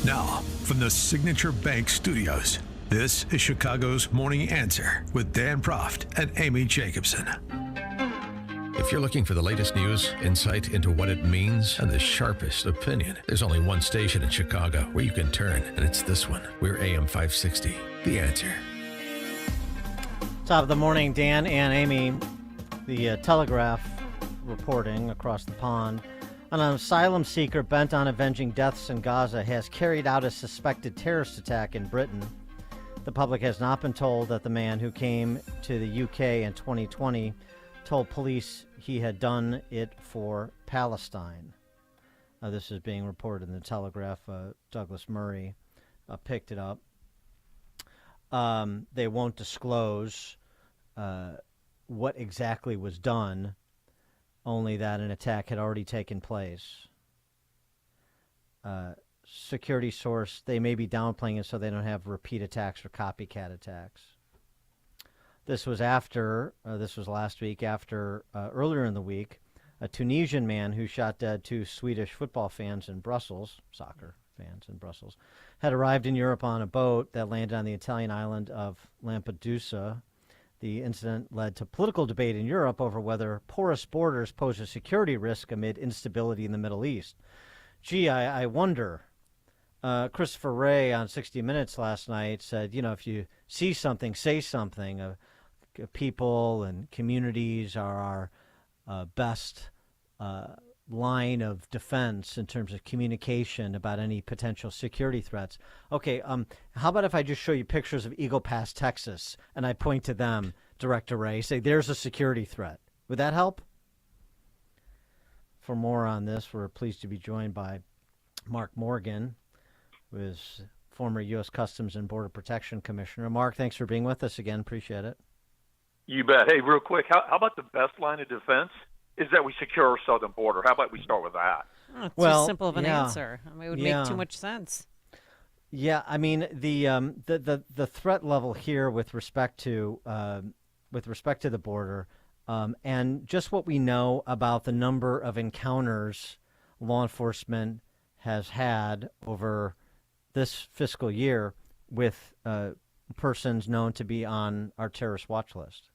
Now, from the Signature Bank Studios, this is Chicago's Morning Answer with Dan Proft and Amy Jacobson. If you're looking for the latest news, insight into what it means, and the sharpest opinion, there's only one station in Chicago where you can turn, and it's this one. We're AM 560, The Answer. Top of the morning, Dan and Amy. The Telegraph reporting across the pond. An asylum seeker bent on avenging deaths in Gaza has carried out a suspected terrorist attack in Britain. The public has not been told that the man who came to the UK in 2020 told police he had done it for Palestine. This is being reported in the Telegraph. Douglas Murray picked it up. They won't disclose what exactly was done, only that an attack had already taken place. Security source, they may be downplaying it so they don't have repeat attacks or copycat attacks. This was last week after, earlier in the week, a Tunisian man who shot dead two Swedish football fans in Brussels, soccer fans in Brussels, had arrived in Europe on a boat that landed on the Italian island of Lampedusa. The incident led to political debate in Europe over whether porous borders pose a security risk amid instability in the Middle East. Gee, I wonder. Christopher Wray on 60 Minutes last night said, if you see something, say something. People and communities are our best line of defense in terms of communication about any potential security threats. Okay, how about if I just show you pictures of Eagle Pass, Texas, and I point to them, Director Wray, say there's a security threat. Would that help? For more on this, we're pleased to be joined by Mark Morgan, who is former U.S. Customs and Border Protection Commissioner. Mark, thanks for being with us again. Appreciate it. You bet. Hey, real quick, how about the best line of defense is that we secure our southern border? How about we start with that? Oh, it's too simple of an answer. I mean, it would make too much sense. Yeah, I mean the threat level here with respect to the border, and just what we know about the number of encounters law enforcement has had over this fiscal year with persons known to be on our terrorist watch list.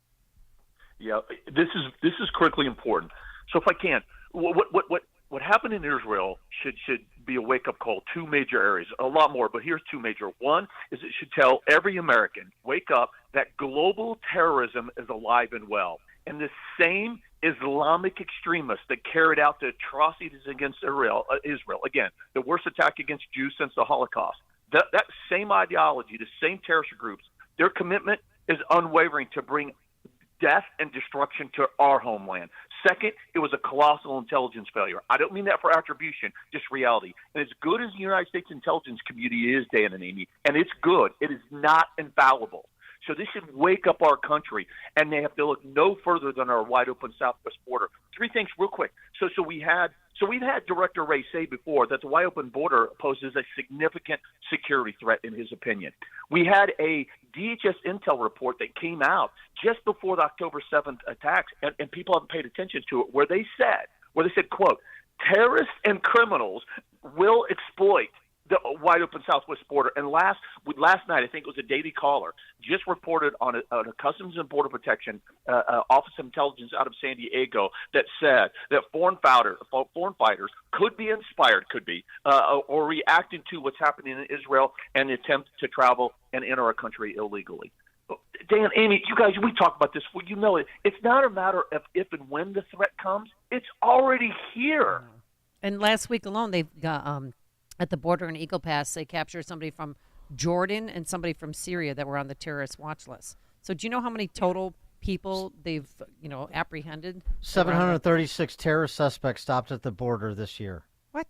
Yeah, this is critically important. So if I can, what happened in Israel should be a wake-up call. Two major areas, a lot more, but here's two major. One is it should tell every American, wake up, that global terrorism is alive and well. And the same Islamic extremists that carried out the atrocities against Israel, again, the worst attack against Jews since the Holocaust, that same ideology, the same terrorist groups, their commitment is unwavering to bring death and destruction to our homeland. Second, it was a colossal intelligence failure. I don't mean that for attribution, just reality. And as good as the United States intelligence community is, Dan and Amy, and it's good, it is not infallible. So this should wake up our country, and they have to look no further than our wide-open southwest border. Three things real quick. So we've had Director Wray say before that the wide-open border poses a significant security threat in his opinion. We had a DHS intel report that came out just before the October 7th attacks, and people haven't paid attention to it, where they said, quote, terrorists and criminals will exploit the wide open southwest border. And last night, I think it was a Daily Caller, just reported on a Customs and Border Protection Office of Intelligence out of San Diego that said that foreign fighters could be inspired, or reacting to what's happening in Israel and attempt to travel and enter our country illegally. Dan, Amy, you guys, we talk about this. Well, you know it. It's not a matter of if and when the threat comes. It's already here. And last week alone, they've got at the border in Eagle Pass, they captured somebody from Jordan and somebody from Syria that were on the terrorist watch list. So do you know how many total people they've, apprehended? 736 terrorist suspects stopped at the border this year. What?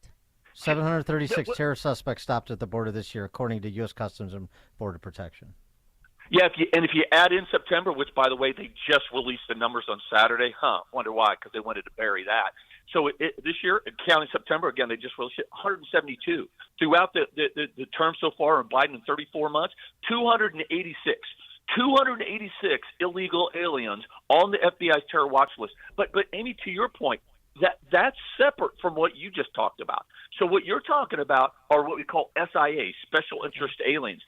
736 terrorist suspects stopped at the border this year, according to U.S. Customs and Border Protection. Yeah, if you add in September, which, by the way, they just released the numbers on Saturday. Wonder why, because they wanted to bury that. So this year, counting September, again, they just released 172. Throughout the term so far in Biden in 34 months, 286. 286 illegal aliens on the FBI's terror watch list. But Amy, to your point, That's separate from what you just talked about. So what you're talking about are what we call SIA, special interest aliens.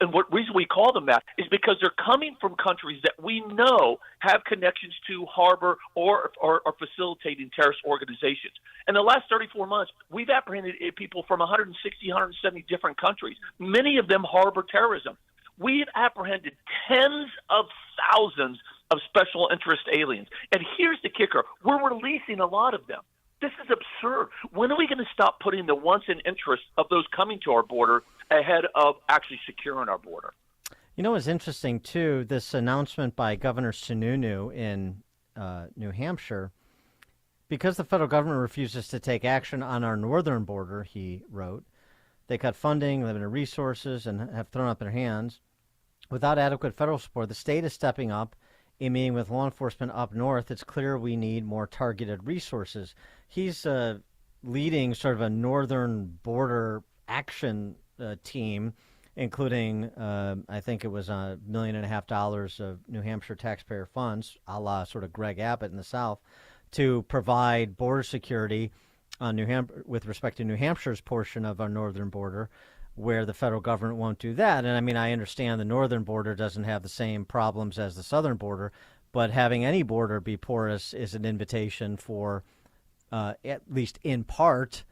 And what reason we call them that is because they're coming from countries that we know have connections to, harbor, or are facilitating terrorist organizations. In the last 34 months, we've apprehended people from 160, 170 different countries. Many of them harbor terrorism. We've apprehended tens of thousands of special interest aliens. And here's the kicker. We're releasing a lot of them. This is absurd. When are we going to stop putting the wants and interests of those coming to our border ahead of actually securing our border? You know what's interesting, too, this announcement by Governor Sununu in New Hampshire, because the federal government refuses to take action on our northern border, he wrote, they cut funding, limited resources, and have thrown up their hands. Without adequate federal support, the state is stepping up. In meeting with law enforcement up north, it's clear we need more targeted resources. He's leading sort of a northern border action team, including, I think it was $1.5 million of New Hampshire taxpayer funds, a la sort of Greg Abbott in the South, to provide border security on with respect to New Hampshire's portion of our northern border, where the federal government won't do that. And I mean, I understand the northern border doesn't have the same problems as the southern border, but having any border be porous is an invitation for, at least in part,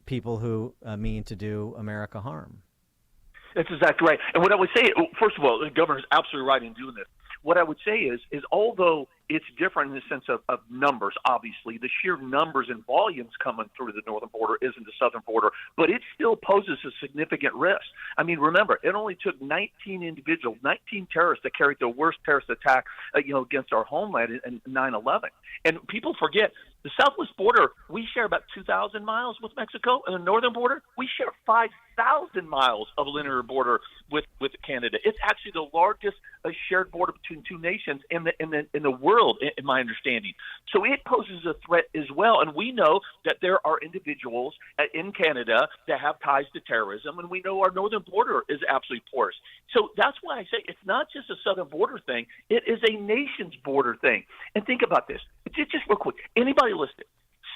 people who mean to do America harm. That's exactly right. And what I would say, first of all, the governor's absolutely right in doing this. What I would say is although it's different in the sense of numbers, obviously, the sheer numbers and volumes coming through the northern border isn't the southern border, but it still poses a significant risk. I mean, remember, it only took 19 individuals, 19 terrorists that carried the worst terrorist attack, against our homeland in 9/11. And people forget, the southwest border, we share about 2,000 miles with Mexico, and the northern border, we share 5,000 miles of linear border with Canada. It's actually the largest shared border between two nations in the world, in my understanding. So it poses a threat as well. And we know that there are individuals in Canada that have ties to terrorism, and we know our northern border is absolutely porous. So that's why I say it's not just a southern border thing. It is a nation's border thing. And think about this. Just real quick. Anybody listening?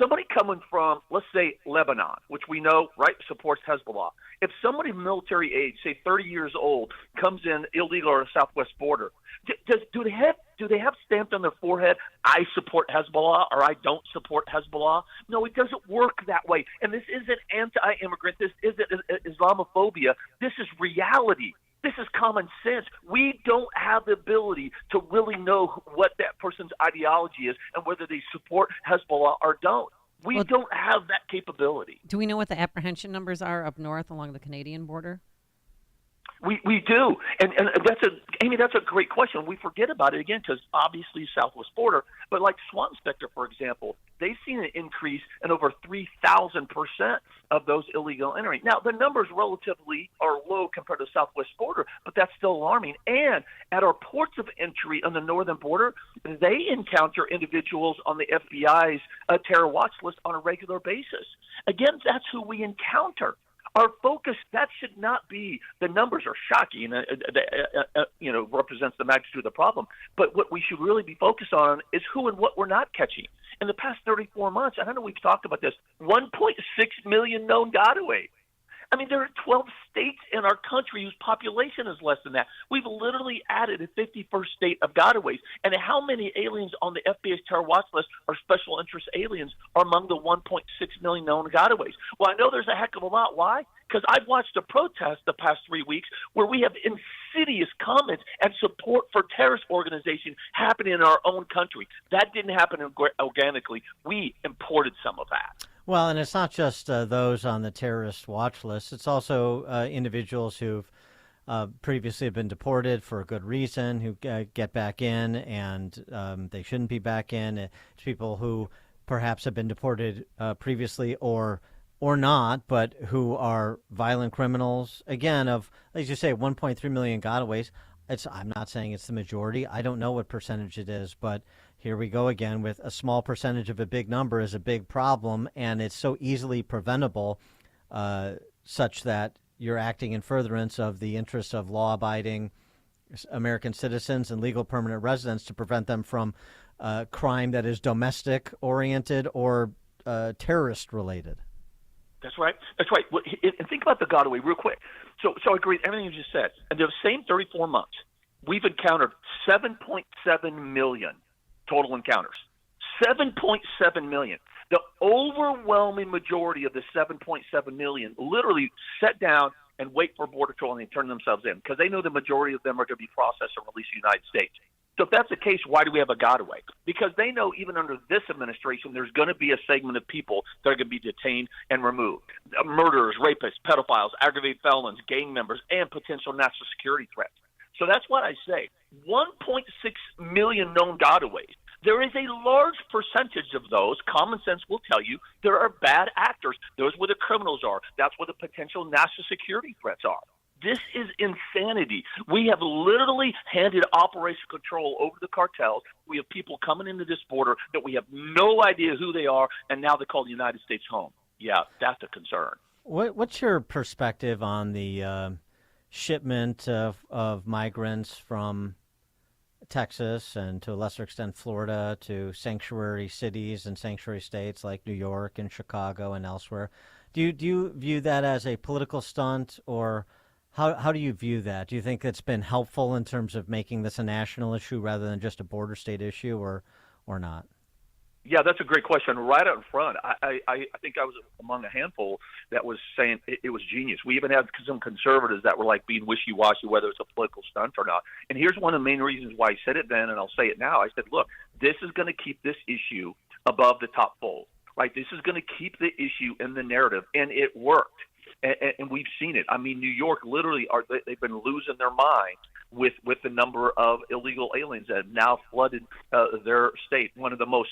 Somebody coming from, let's say, Lebanon, which we know, right, supports Hezbollah. If somebody of military age, say 30 years old, comes in illegal on the southwest border, do they have stamped on their forehead, I support Hezbollah or I don't support Hezbollah? No, it doesn't work that way. And this isn't anti-immigrant. This isn't Islamophobia. This is reality. This is common sense. We don't have the ability to really know what that person's ideology is and whether they support Hezbollah or don't. We don't have that capability. Do we know what the apprehension numbers are up north along the Canadian border? We do, and that's a great question. We forget about it again because obviously southwest border, but like Swan sector, for example, they've seen an increase in over 3,000% of those illegal entering. Now the numbers relatively are low compared to southwest border, but that's still alarming. And at our ports of entry on the northern border, they encounter individuals on the FBI's terror watch list on a regular basis. Again, that's who we encounter. Our focus, that should not be, the numbers are shocking, represents the magnitude of the problem. But what we should really be focused on is who and what we're not catching. In the past 34 months, I don't know, we've talked about this, 1.6 million known gotaways. I mean, there are 12 states in our country whose population is less than that. We've literally added a 51st state of gotaways. And how many aliens on the FBI's terror watch list or special interest aliens are among the 1.6 million known gotaways? Well, I know there's a heck of a lot. Why? Because I've watched a protest the past 3 weeks where we have insidious comments and support for terrorist organizations happening in our own country. That didn't happen organically. We imported some of that. Well, and it's not just those on the terrorist watch list. It's also individuals who've previously been deported for a good reason, who get back in, and they shouldn't be back in. It's people who perhaps have been deported previously or not, but who are violent criminals. Again, of, as you say, 1.3 million gotaways. I'm not saying it's the majority. I don't know what percentage it is, but here we go again with a small percentage of a big number is a big problem, and it's so easily preventable such that you're acting in furtherance of the interests of law-abiding American citizens and legal permanent residents to prevent them from crime that is domestic oriented or terrorist related. That's right. That's right. And think about the Godaway real quick. So I agree with everything you just said. In the same 34 months, we've encountered 7.7 million total encounters. 7.7 million. The overwhelming majority of the 7.7 million literally sat down and wait for Border Patrol and they turn themselves in because they know the majority of them are going to be processed and released to the United States. So if that's the case, why do we have a Godaway? Because they know even under this administration, there's going to be a segment of people that are going to be detained and removed. Murderers, rapists, pedophiles, aggravated felons, gang members, and potential national security threats. So that's what I say. 1.6 million known Godaways. There is a large percentage of those, common sense will tell you, there are bad actors. Those where the criminals are. That's where the potential national security threats are. This is insanity. We have literally handed operational control over the cartels. We have people coming into this border that we have no idea who they are, and now they call the United States home. Yeah, that's a concern. What's your perspective on the shipment of migrants from Texas and to a lesser extent Florida to sanctuary cities and sanctuary states like New York and Chicago and elsewhere? Do you view that as a political stunt, or how do you view that? Do you think it's been helpful in terms of making this a national issue rather than just a border state issue, or not? Yeah, that's a great question. Right out in front, I think I was among a handful that was saying it was genius. We even had some conservatives that were like being wishy-washy whether it's a political stunt or not. And here's one of the main reasons why I said it then, and I'll say it now. I said, look, this is going to keep this issue above the top fold, right? This is going to keep the issue in the narrative, and it worked. And we've seen it. I mean, New York literally they've been losing their mind with the number of illegal aliens that have now flooded their state, one of the most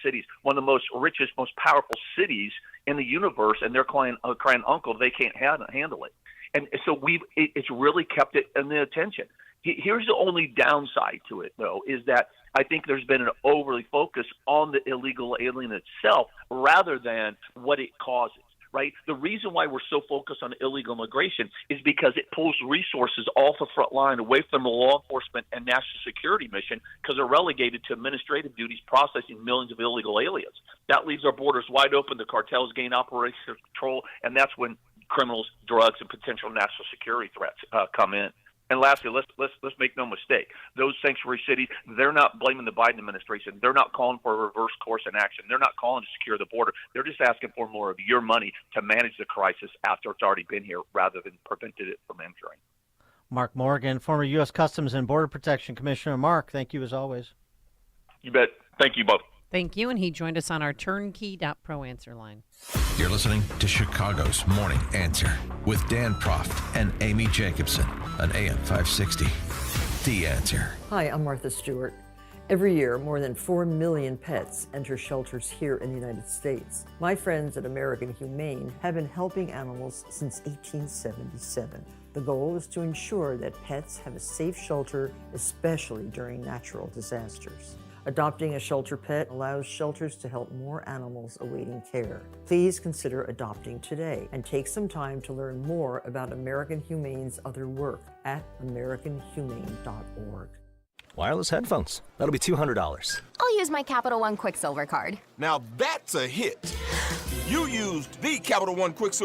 cities, one of the most richest, most powerful cities in the universe, and they're crying uncle, they can't handle it. And so it's really kept it in the attention. Here's the only downside to it, though, is that I think there's been an overly focus on the illegal alien itself rather than what it causes. Right? The reason why we're so focused on illegal immigration is because it pulls resources off the front line away from the law enforcement and national security mission because they're relegated to administrative duties processing millions of illegal aliens. That leaves our borders wide open. The cartels gain operational control, and that's when criminals, drugs, and potential national security threats come in. And lastly, let's make no mistake. Those sanctuary cities, they're not blaming the Biden administration. They're not calling for a reverse course in action. They're not calling to secure the border. They're just asking for more of your money to manage the crisis after it's already been here rather than prevented it from entering. Mark Morgan, former U.S. Customs and Border Protection Commissioner. Mark, thank you as always. You bet. Thank you both. Thank you, and he joined us on our Turnkey.pro answer line. You're listening to Chicago's Morning Answer with Dan Proft and Amy Jacobson on AM 560. The Answer. Hi, I'm Martha Stewart. Every year, more than 4 million pets enter shelters here in the United States. My friends at American Humane have been helping animals since 1877. The goal is to ensure that pets have a safe shelter, especially during natural disasters. Adopting a shelter pet allows shelters to help more animals awaiting care. Please consider adopting today and take some time to learn more about American Humane's other work at americanhumane.org. Wireless headphones. That'll be $200. I'll use my Capital One Quicksilver card. Now that's a hit. You used the Capital One Quicksilver